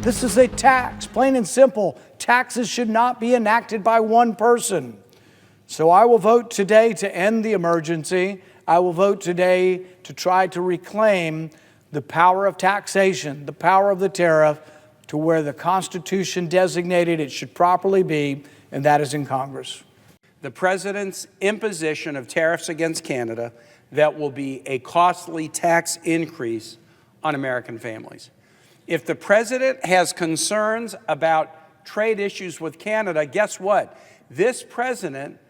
This is a tax, plain and simple. Taxes should not be enacted by one person. So I will vote today to end the emergency. I will vote today to try to reclaim the power of taxation, the power of the tariff, to where the Constitution designated it should properly be, and that is in Congress. The president's imposition of tariffs against Canada that will be a costly tax increase on American families. If the president has concerns about trade issues with Canada, guess what? This president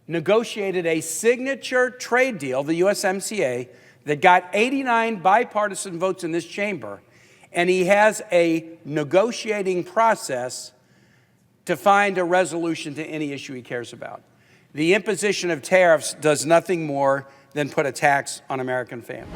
negotiated a signature trade deal, the USMCA, that got 89 bipartisan votes in this chamber, and he has a negotiating process to find a resolution to any issue he cares about. The imposition of tariffs does nothing more than put a tax on American families.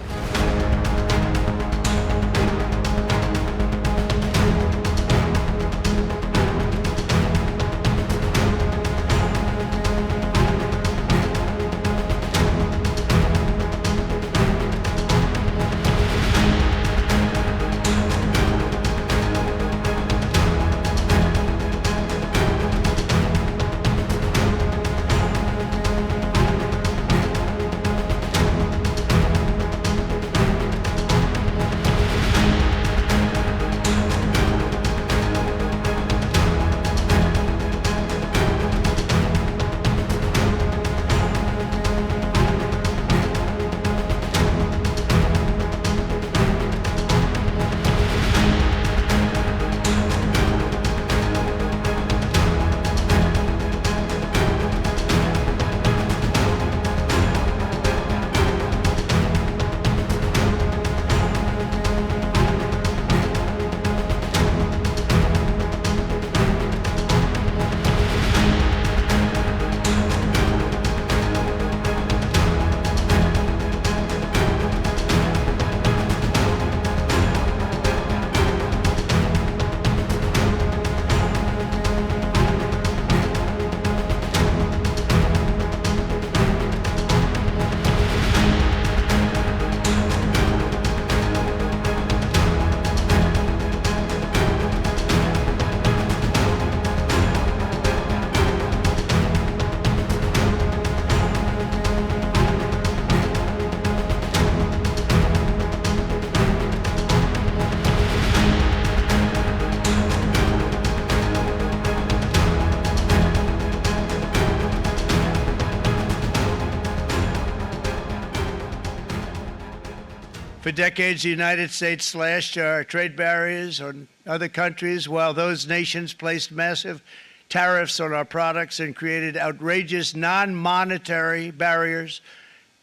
For decades, the United States slashed our trade barriers on other countries, while those nations placed massive tariffs on our products and created outrageous non-monetary barriers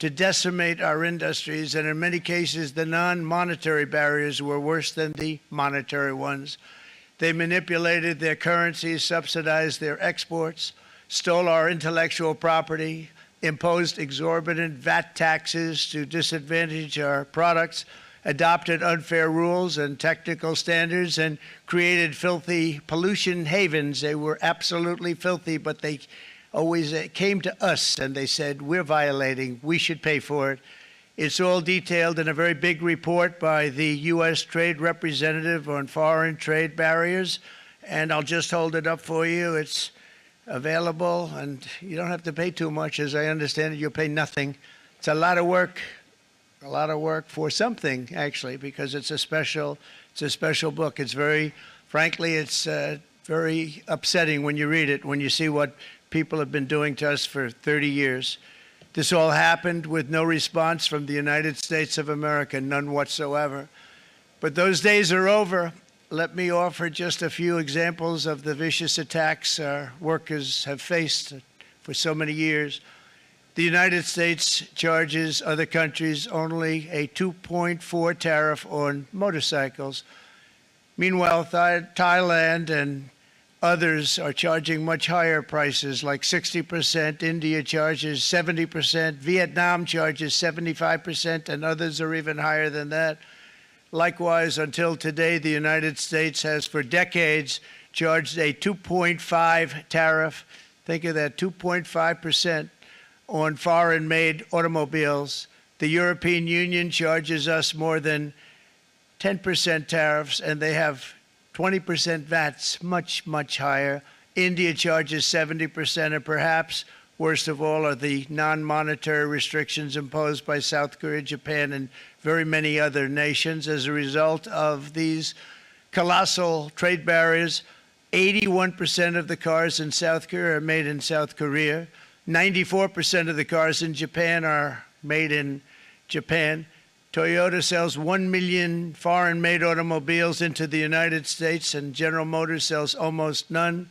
to decimate our industries. And in many cases, the non-monetary barriers were worse than the monetary ones. They manipulated their currencies, subsidized their exports, stole our intellectual property, imposed exorbitant VAT taxes to disadvantage our products, adopted unfair rules and technical standards, and created filthy pollution havens. They were absolutely filthy, but they always came to us and they said, we're violating, we should pay for it. It's all detailed in a very big report by the U.S. Trade Representative on foreign trade barriers, and I'll just hold it up for you. It's available, and you don't have to pay too much. As I understand it, you'll pay nothing. It's a lot of work for something, actually, because it's a special book. It's very, frankly, it's very upsetting when you read it, when you see what people have been doing to us for 30 years. This all happened with no response from the United States of America, none whatsoever. But those days are over. Let me offer just a few examples of the vicious attacks our workers have faced for so many years. The United States charges other countries only a 2.4 tariff on motorcycles. Meanwhile, Thailand and others are charging much higher prices, like 60%. India charges 70%. Vietnam charges 75%, and others are even higher than that. Likewise, until today, the United States has for decades charged a 2.5 tariff. Think of that, 2.5% on foreign-made automobiles. The European Union charges us more than 10% tariffs, and they have 20% VAT's much, much higher. India charges 70%, and perhaps worst of all are the non-monetary restrictions imposed by South Korea, Japan, and very many other nations as a result of these colossal trade barriers. 81% of the cars in South Korea are made in South Korea. 94% of the cars in Japan are made in Japan. Toyota sells 1 million foreign-made automobiles into the United States, and General Motors sells almost none.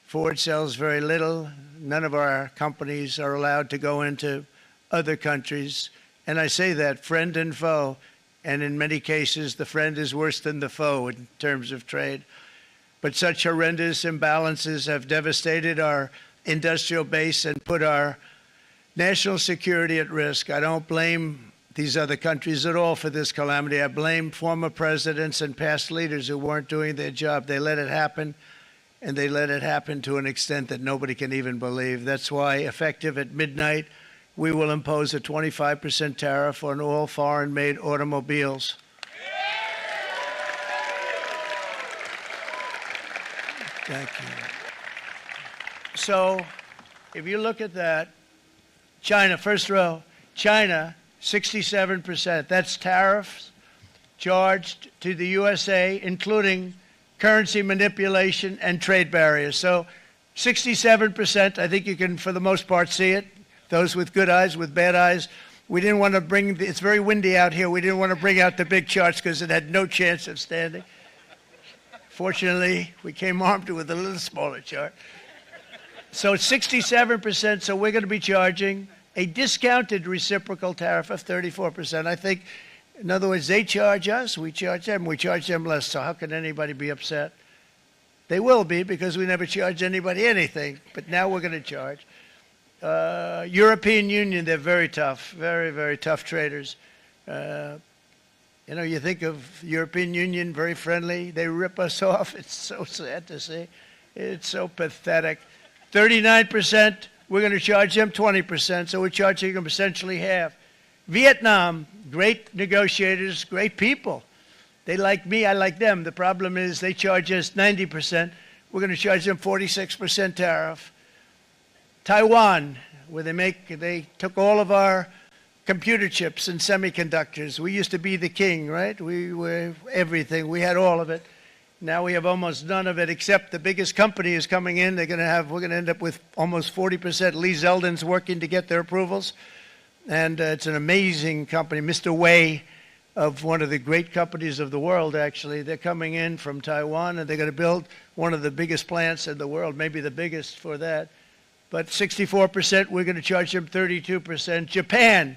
Ford sells very little. None of our companies are allowed to go into other countries. And I say that, friend and foe. And in many cases, the friend is worse than the foe in terms of trade. But such horrendous imbalances have devastated our industrial base and put our national security at risk. I don't blame these other countries at all for this calamity. I blame former presidents and past leaders who weren't doing their job. They let it happen, and they let it happen to an extent that nobody can even believe. That's why, effective at midnight, we will impose a 25% tariff on all foreign-made automobiles. Thank you. So, if you look at that, China, first row, China, 67%. That's tariffs charged to the USA, including currency manipulation and trade barriers. So 67%, I think you can, for the most part, see it. Those with good eyes, with bad eyes. We didn't want to bring, it's very windy out here, we didn't want to bring out the big charts because it had no chance of standing. Fortunately, we came armed with a little smaller chart. So it's 67%, so we're going to be charging a discounted reciprocal tariff of 34%. I think, in other words, they charge us, we charge them less, so how can anybody be upset? They will be, because we never charge anybody anything, but now we're going to charge. European Union, they're very tough, very, very tough traders. You know, you think of European Union, very friendly, they rip us off. It's so sad to see. It's so pathetic. 39%, we're going to charge them 20%, so we're charging them essentially half. Vietnam, great negotiators, great people. They like me, I like them. The problem is they charge us 90%. We're going to charge them 46% tariff. Taiwan, where they took all of our computer chips and semiconductors. We used to be the king, right? We were everything. We had all of it. Now we have almost none of it, except the biggest company is coming in. We're going to end up with almost 40%. Lee Zeldin's working to get their approvals. And it's an amazing company. Mr. Wei, of one of the great companies of the world, actually, they're coming in from Taiwan, and they're going to build one of the biggest plants in the world, maybe the biggest for that. But 64%, we're going to charge them 32%. Japan,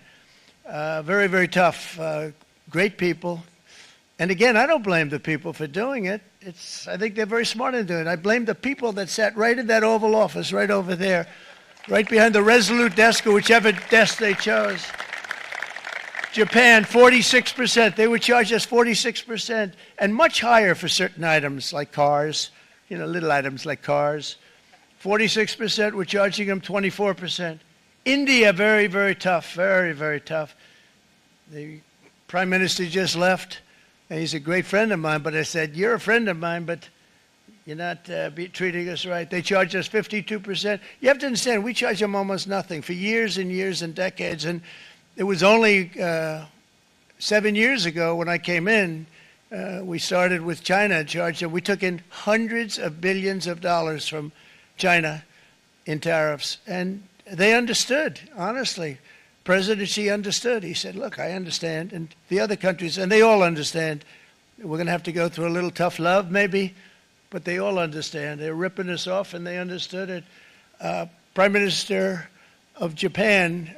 very, very tough, great people. And again, I don't blame the people for doing it. I think they're very smart in doing it. I blame the people that sat right in that Oval Office, right over there, right behind the Resolute desk or whichever desk they chose. Japan, 46%. They would charge us 46%, and much higher for certain items like cars, you know, little items like cars. 46%, we're charging them 24%. India, very, very tough, very, very tough. The Prime Minister just left, and he's a great friend of mine, but I said, you're a friend of mine, but you're not treating us right. They charge us 52%. You have to understand, we charge them almost nothing for years and years and decades, and it was only 7 years ago when I came in, we started with China and charged them. We took in hundreds of billions of dollars from China in tariffs, and they understood, honestly. President Xi understood. He said, look, I understand, and the other countries, and they all understand. We're going to have to go through a little tough love, maybe, but they all understand. They're ripping us off, and they understood it. Prime Minister of Japan,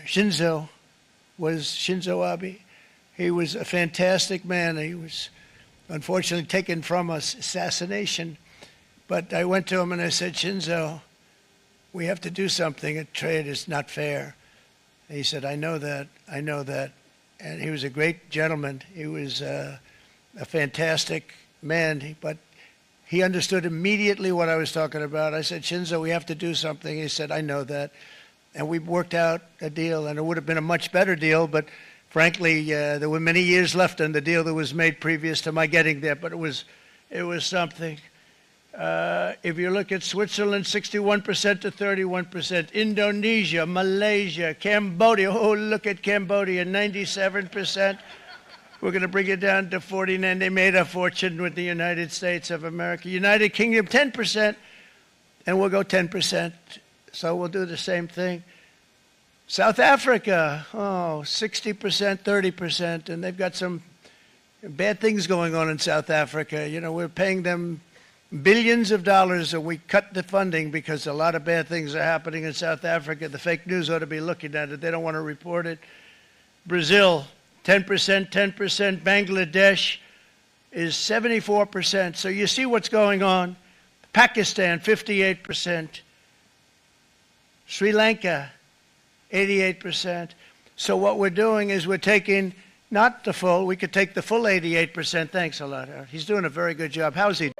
Shinzo Abe. He was a fantastic man. He was unfortunately taken from us, assassination. But I went to him and I said, Shinzo, we have to do something. Trade is not fair. And he said, I know that, I know that. And he was a great gentleman. He was a fantastic man, but he understood immediately what I was talking about. I said, Shinzo, we have to do something. He said, I know that. And we worked out a deal, and it would have been a much better deal, but frankly, there were many years left on the deal that was made previous to my getting there, but it was It was something. If you look at Switzerland, 61% to 31%. Indonesia, Malaysia, Cambodia. Oh, look at Cambodia, 97%. We're going to bring it down to 49. They made a fortune with the United States of America. United Kingdom, 10%, and we'll go 10%. So we'll do the same thing. South Africa, 60%, 30%, and they've got some bad things going on in South Africa. You know, we're paying them billions of dollars, and we cut the funding because a lot of bad things are happening in South Africa. The fake news ought to be looking at it. They don't want to report it. Brazil, 10%, 10%. Bangladesh is 74%. So you see what's going on. Pakistan, 58%. Sri Lanka, 88%. So what we're doing is we're taking not the full, we could take the full 88%. Thanks a lot, Howard. He's doing a very good job. How's he?